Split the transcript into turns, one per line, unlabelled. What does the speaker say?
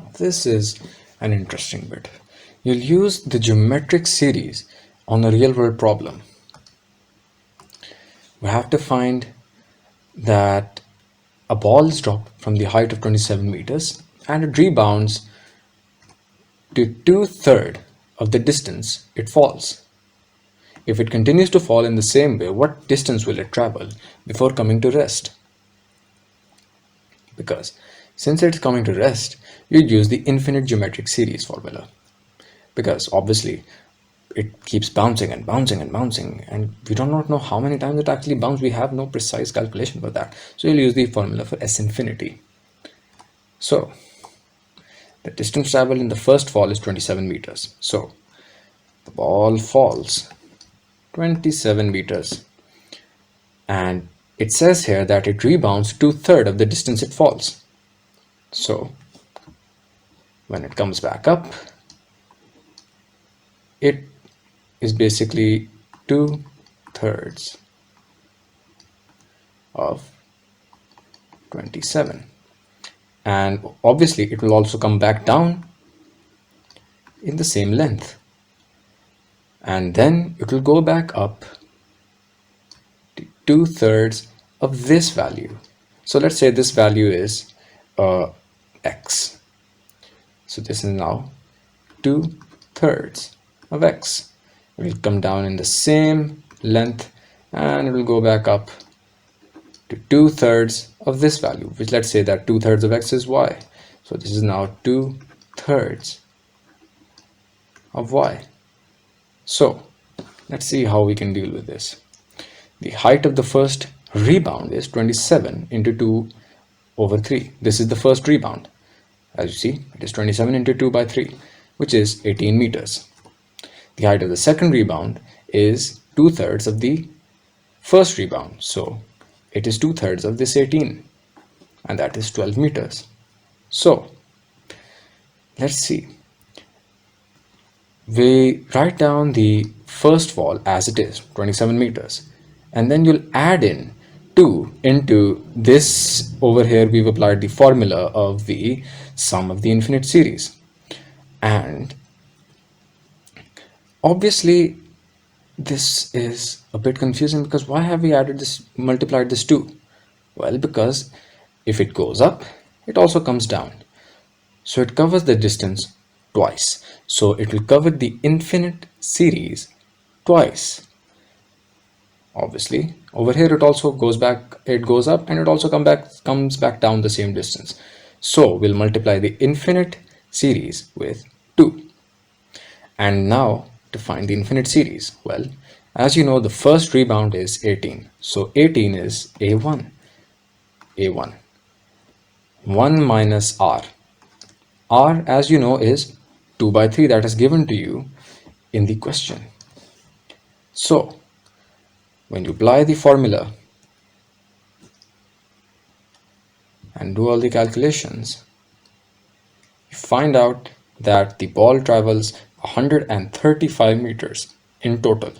Now this is an interesting bit. You'll use the geometric series on a real world problem. We have to find that a ball is dropped from the height of 27 meters and it rebounds to 2/3 of the distance it falls. If it continues to fall in the same way, what distance will it travel before coming to rest? Because since it's coming to rest, you use the infinite geometric series formula. Because obviously it keeps bouncing and bouncing and bouncing, and we do not know how many times it actually bounced. We have no precise calculation for that. So you'll use the formula for S infinity. So the distance traveled in the first fall is 27 meters. So the ball falls 27 meters. And it says here that it rebounds 2/3 of the distance it falls. So when it comes back up, it is basically 2/3 of 27. And obviously it will also come back down in the same length. And then it will go back up to 2/3 of this value. So let's say this value is x. So this is now 2/3 of x. It will come down in the same length and it will go back up to 2/3 of this value, which let's say that 2/3 of x is y. So this is now 2/3 of y. So let's see how we can deal with this. The height of the first rebound is 27 into 2/3. This is the first rebound. As you see, it is 27 into 2/3, which is 18 meters. The height of the second rebound is 2/3 of the first rebound. So it is 2/3 of this 18, and that is 12 meters. So let's see. We write down the first fall as it is, 27 meters. And then you'll add in 2 into this over here. We've applied the formula of the sum of the infinite series. And obviously this is a bit confusing because why have we added this, multiplied this 2? Well, because if it goes up, it also comes down. So it covers the distance twice. So it will cover the infinite series twice. Obviously, over here it also goes back, it goes up and it also comes back down the same distance. So we'll multiply the infinite series with 2. And now to find the infinite series, well, as you know, the first rebound is 18. So 18 is A1. A1. 1 minus R. R, as you know, is 2/3 that is given to you in the question. So when you apply the formula and do all the calculations, you find out that the ball travels 135 meters in total.